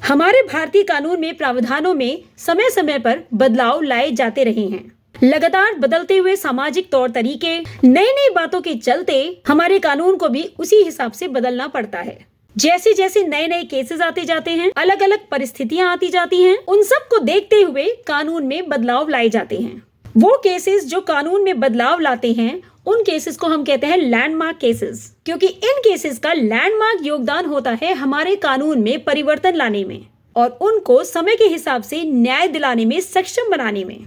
हमारे भारतीय कानून में प्रावधानों में समय समय पर बदलाव लाए जाते रहे हैं। लगातार बदलते हुए सामाजिक तौर तरीके, नई नई बातों के चलते हमारे कानून को भी उसी हिसाब से बदलना पड़ता है। जैसे जैसे नए नए केसेस आते जाते हैं, अलग अलग परिस्थितियां आती जाती हैं, उन सब को देखते हुए कानून में बदलाव लाए जाते हैं। वो केसेस जो कानून में बदलाव लाते हैं, उन केसेस को हम कहते हैं लैंडमार्क केसेस, क्योंकि इन केसेस का लैंडमार्क योगदान होता है हमारे कानून में परिवर्तन लाने में और उनको समय के हिसाब से न्याय दिलाने में सक्षम बनाने में।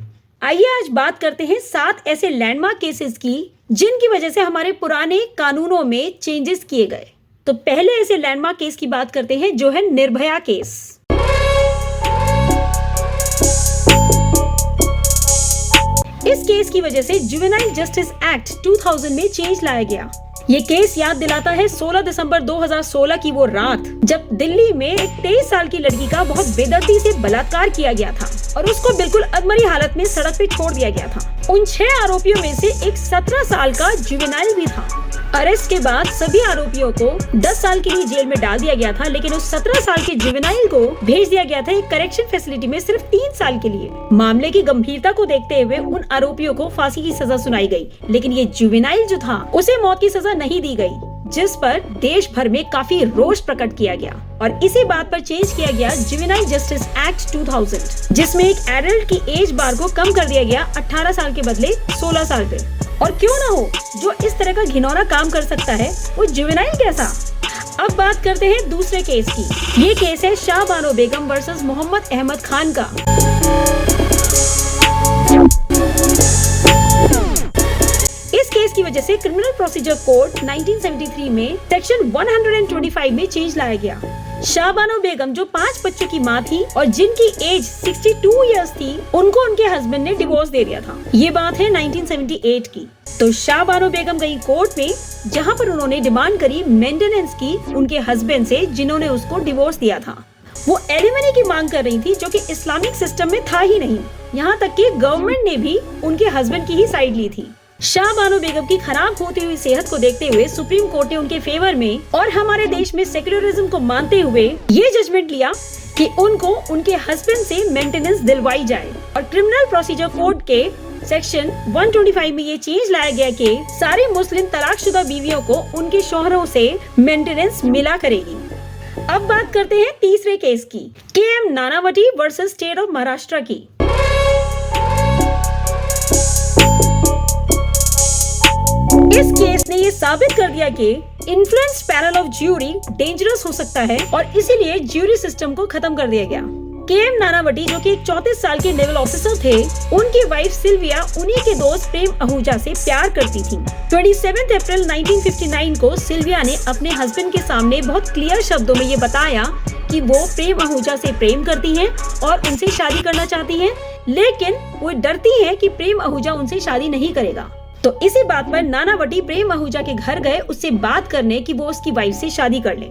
आइए आज बात करते हैं 7 ऐसे लैंडमार्क केसेस की जिनकी वजह से हमारे पुराने कानूनों में चेंजेस किए गए। तो पहले ऐसे लैंडमार्क केस की बात करते हैं जो है निर्भया केस। इस केस की वजह से जुवेनाइल जस्टिस एक्ट 2000 में चेंज लाया गया। ये केस याद दिलाता है 16 दिसंबर 2016 की वो रात जब दिल्ली में एक 23 साल की लड़की का बहुत बेदर्दी से बलात्कार किया गया था और उसको बिल्कुल अधमरी हालत में सड़क पे छोड़ दिया गया था। उन 6 आरोपियों में से एक 17 साल का जुवेनाइल भी था। अरेस्ट के बाद सभी आरोपियों को 10 साल के लिए जेल में डाल दिया गया था, लेकिन उस 17 साल के जुवेनाइल को भेज दिया गया था एक करेक्शन फैसिलिटी में सिर्फ 3 साल के लिए। मामले की गंभीरता को देखते हुए उन आरोपियों को फांसी की सजा सुनाई गई, लेकिन ये जुवेनाइल जो था उसे मौत की सजा नहीं दी गई, जिस पर देश भर में काफी रोष प्रकट किया गया और इसी बात पर चेंज किया गया जुवेनाइल जस्टिस एक्ट 2000, जिसमें एक एडल्ट की एज बार को कम कर दिया गया 18 साल के बदले 16 साल पे। और क्यों ना हो, जो इस तरह का घिनौना काम कर सकता है वो जुवेनाइल कैसा। अब बात करते हैं दूसरे केस की। ये केस है शाहबानो बेगम वर्सेस मोहम्मद अहमद खान का। इस केस की वजह से क्रिमिनल प्रोसीजर कोड 1973 में सेक्शन 125 में चेंज लाया गया। शाहबानो बेगम जो 5 बच्चों की मां थी और जिनकी एज 62 इयर्स थी, उनको उनके हस्बैंड ने डिवोर्स दे दिया था। ये बात है 1978 की। तो शाहबानो बेगम गई कोर्ट में, जहां पर उन्होंने डिमांड करी मेंटेनेंस की उनके हस्बैंड से जिन्होंने उसको डिवोर्स दिया था। वो एलिमनी की मांग कर रही थी, जो कि इस्लामिक सिस्टम में था ही नहीं। यहाँ तक कि गवर्नमेंट ने भी उनके हस्बैंड की ही साइड ली थी। शाहबानो बेगम की खराब होती हुई सेहत को देखते हुए सुप्रीम कोर्ट ने उनके फेवर में और हमारे देश में सेक्युलरिज्म को मानते हुए ये जजमेंट लिया कि उनको उनके हस्बैंड से मेंटेनेंस दिलवाई जाए। और क्रिमिनल प्रोसीजर कोड के सेक्शन 125 में ये चेंज लाया गया कि सारी मुस्लिम तलाकशुदा बीवियों को उनके शौहरों से मेंटेनेंस मिला करेगी। अब बात करते हैं तीसरे केस की, KM Nanavati versus state of Maharashtra की। इस केस ने ये साबित कर दिया कि influence panel of jury dangerous हो सकता है और इसीलिए ज्यूरी सिस्टम को खत्म कर दिया गया। KM नानावटी जो कि एक 34 साल के नेवल ऑफिसर थे, उनकी वाइफ सिल्विया उन्हीं के दोस्त प्रेम आहूजा से प्यार करती थी। 27 अप्रैल 1959 को सिल्विया ने अपने हस्बैंड के सामने बहुत क्लियर शब्दों में ये बताया कि वो प्रेम आहूजा से प्रेम करती हैं और उनसे शादी करना चाहती हैं, लेकिन वो डरती है कि प्रेम आहूजा उनसे शादी नहीं करेगा। तो इसी बात पर नानावटी प्रेम आहूजा के घर गए उससे बात करने कि वो उसकी वाइफ से शादी कर ले।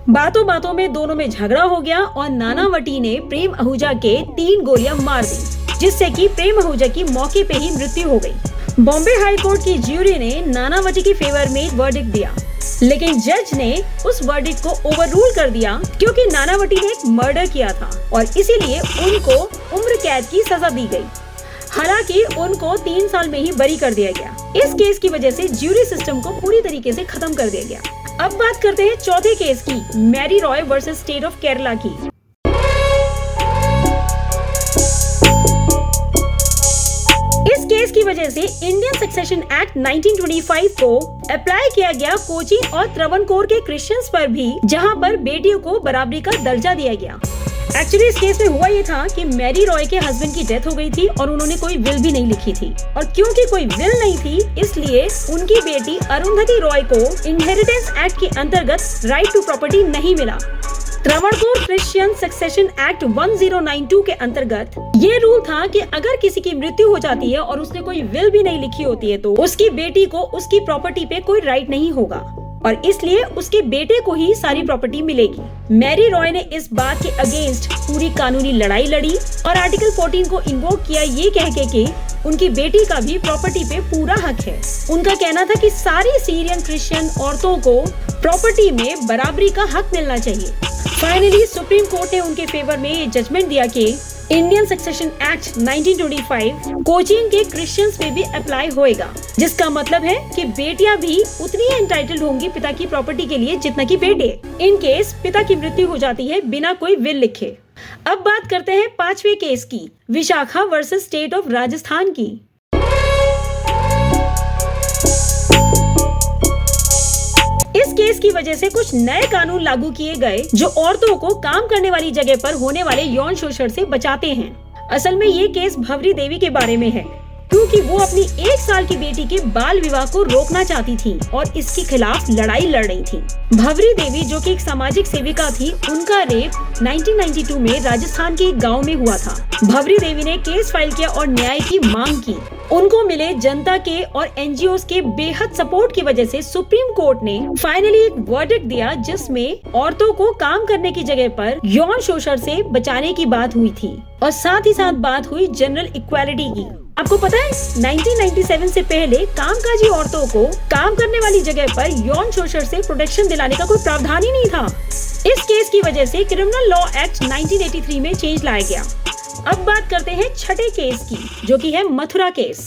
बातों बातों में दोनों में झगड़ा हो गया और नानावटी ने प्रेम आहूजा के 3 गोलियां मार दी, जिससे कि प्रेम आहूजा की मौके पे ही मृत्यु हो गई। बॉम्बे हाई कोर्ट की ज्यूरी ने नानावटी के फेवर में वर्डिक्ट दिया, लेकिन जज ने उस वर्डिक्ट को ओवररूल कर दिया क्योंकि नानावटी ने एक मर्डर किया था और इसीलिए उनको उम्र कैद की सजा दी गई। हालांकि उनको 3 साल में ही बरी कर दिया गया। इस केस की वजह से ज्यूरी सिस्टम को पूरी तरीके से खत्म कर दिया गया। अब बात करते हैं चौथे केस की, Mary Roy versus state of Kerala की। इस केस की वजह से इंडियन सक्सेशन एक्ट 1925 को अप्लाई किया गया कोची और त्रावणकोर के क्रिश्चियंस पर भी, जहां पर बेटियों को बराबरी का दर्जा दिया गया। एक्चुअली इस केस में हुआ ये था कि मैरी रॉय के हस्बैंड की डेथ हो गई थी और उन्होंने कोई विल भी नहीं लिखी थी, और क्योंकि कोई विल नहीं थी इसलिए उनकी बेटी अरुंधति रॉय को इनहेरिटेंस एक्ट के अंतर्गत राइट टू प्रॉपर्टी नहीं मिला। त्रावणकोर क्रिश्चियन सक्सेशन एक्ट 1092 के अंतर्गत ये रूल था कि अगर किसी की मृत्यु हो जाती है और उसने कोई विल भी नहीं लिखी होती है तो उसकी बेटी को उसकी प्रॉपर्टी पे कोई राइट नहीं होगा। और इसलिए उसके बेटे को ही सारी प्रॉपर्टी मिलेगी। मैरी रॉय ने इस बात के अगेंस्ट पूरी कानूनी लड़ाई लड़ी और आर्टिकल 14 को इन्वोक किया ये कह के कि उनकी बेटी का भी प्रॉपर्टी पे पूरा हक है। उनका कहना था कि सारी सीरियन क्रिश्चियन औरतों को प्रॉपर्टी में बराबरी का हक मिलना चाहिए। फाइनली सुप्रीम कोर्ट ने उनके फेवर में ये जजमेंट दिया कि इंडियन सक्सेशन एक्ट 1925 कोचीन के क्रिश्चियंस पे भी अप्लाई होएगा, जिसका मतलब है कि बेटियां भी उतनी ही एंटाइटल्ड होंगी पिता की प्रॉपर्टी के लिए जितना कि बेटे, इन केस पिता की मृत्यु हो जाती है बिना कोई विल लिखे। अब बात करते हैं 5वें केस की, Vishakha versus state of Rajasthan की। इस केस की वजह से कुछ नए कानून लागू किए गए जो औरतों को काम करने वाली जगह पर होने वाले यौन शोषण से बचाते हैं। असल में ये केस भवरी देवी के बारे में है, क्योंकि वो अपनी 1 साल की बेटी के बाल विवाह को रोकना चाहती थी और इसके खिलाफ लड़ाई लड़ रही थी। भवरी देवी जो कि एक सामाजिक सेविका थी, उनका रेप 1992 में राजस्थान के एक गाँव में हुआ था। भवरी देवी ने केस फाइल किया और न्याय की मांग की। उनको मिले जनता के और एनजीओ के बेहद सपोर्ट की वजह से सुप्रीम कोर्ट ने फाइनली एक वर्डिक्ट दिया, जिसमें औरतों को काम करने की जगह पर यौन शोषण से बचाने की बात हुई थी और साथ ही साथ बात हुई जनरल इक्वालिटी की। आपको पता है 1997 से पहले कामकाजी औरतों को काम करने वाली जगह पर यौन शोषण से प्रोटेक्शन दिलाने का कोई प्रावधान ही नहीं था। इस केस की वजह से क्रिमिनल लॉ एक्ट 1983 में चेंज लाया गया। अब बात करते हैं 6ठे केस की, जो कि है मथुरा केस।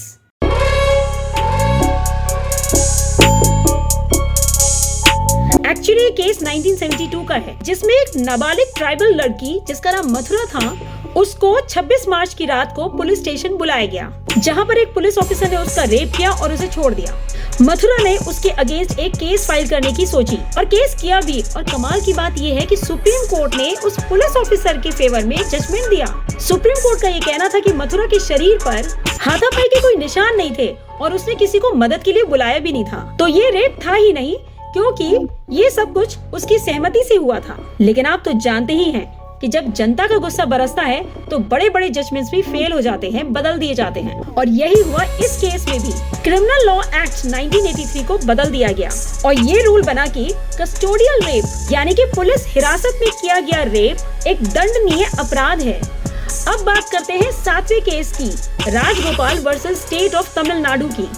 एक्चुअली केस 1972 का है, जिसमें एक नाबालिग ट्राइबल लड़की जिसका नाम मथुरा था, उसको 26 मार्च की रात को पुलिस स्टेशन बुलाया गया, जहां पर एक पुलिस ऑफिसर ने उसका रेप किया और उसे छोड़ दिया। मथुरा ने उसके अगेंस्ट एक केस फाइल करने की सोची और केस किया भी, और कमाल की बात यह है कि सुप्रीम कोर्ट ने उस पुलिस ऑफिसर के फेवर में जजमेंट दिया। सुप्रीम कोर्ट का ये कहना था कि मथुरा के शरीर पर हाथापाई के कोई निशान नहीं थे और उसने किसी को मदद के लिए बुलाया भी नहीं था, तो ये रेप था ही नहीं, क्योंकि ये सब कुछ उसकी सहमति से हुआ था। लेकिन आप तो जानते ही हैं कि जब जनता का गुस्सा बरसता है तो बड़े बड़े जजमेंट्स भी फेल हो जाते हैं, बदल दिए जाते हैं, और यही हुआ इस केस में भी। क्रिमिनल लॉ एक्ट 1983 को बदल दिया गया और ये रूल बना कि कस्टोडियल रेप यानी कि पुलिस हिरासत में किया गया रेप एक दंडनीय अपराध है। अब बात करते हैं 7वें केस की, Rajagopal versus state of Tamil Nadu की।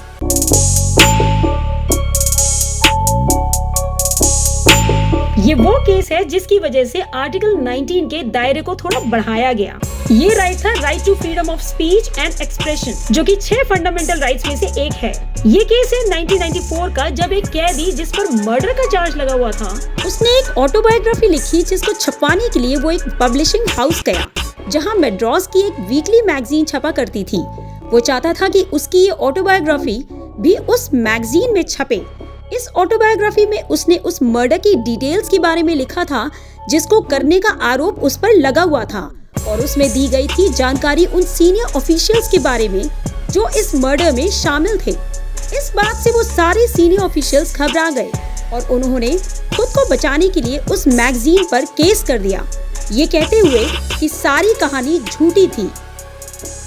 ये वो केस है जिसकी वजह से आर्टिकल 19 के दायरे को थोड़ा बढ़ाया गया। ये राइट था right to freedom of speech and expression, जो कि 6 फंडामेंटल राइट्स में से एक है। ये केस है 1994 का, जब एक कैदी जिस पर मर्डर का चार्ज लगा हुआ था, उसने एक ऑटोबायोग्राफी लिखी जिसको छपवाने के लिए वो एक पब्लिशिंग हाउस गया, जहाँ मेड्रॉस की एक वीकली मैगजीन छपा करती थी। वो चाहता था कि उसकी ये ऑटोबायोग्राफी भी उस मैगजीन में छपे। इस ऑटोबायोग्राफी में उसने उस मर्डर की डिटेल्स के बारे में लिखा था जिसको करने का आरोप उस पर लगा हुआ था, और उसमें दी गई थी जानकारी उन सीनियर ऑफिशियल्स के बारे में जो इस मर्डर में शामिल थे। इस बात से वो सारे सीनियर ऑफिशियल्स घबरा गए और उन्होंने खुद को बचाने के लिए उस मैगजीन पर केस कर दिया, ये कहते हुए कि सारी कहानी झूठी थी।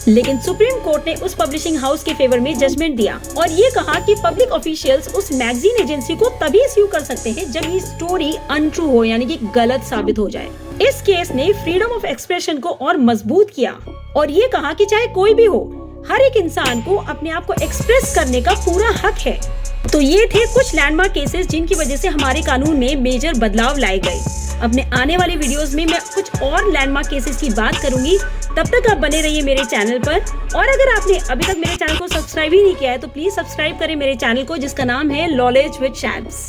लेकिन सुप्रीम कोर्ट ने उस पब्लिशिंग हाउस के फेवर में जजमेंट दिया और ये कहा कि पब्लिक ऑफिशियल्स उस मैगजीन एजेंसी को तभी स्यू कर सकते हैं जब ये स्टोरी अनट्रू हो, यानी कि गलत साबित हो जाए। इस केस ने फ्रीडम ऑफ एक्सप्रेशन को और मजबूत किया और ये कहा कि चाहे कोई भी हो, हर एक इंसान को अपने आप को एक्सप्रेस करने का पूरा हक है। तो ये थे कुछ लैंडमार्क केसेस जिनकी वजह से हमारे कानून में मेजर बदलाव लाए गए। अपने आने वाले वीडियोस में मैं कुछ और लैंडमार्क केसेस की बात करूंगी। तब तक आप बने रहिए मेरे चैनल पर, और अगर आपने अभी तक मेरे चैनल को सब्सक्राइब ही नहीं किया है तो प्लीज सब्सक्राइब करें मेरे चैनल को, जिसका नाम है नॉलेज विद शैब्स।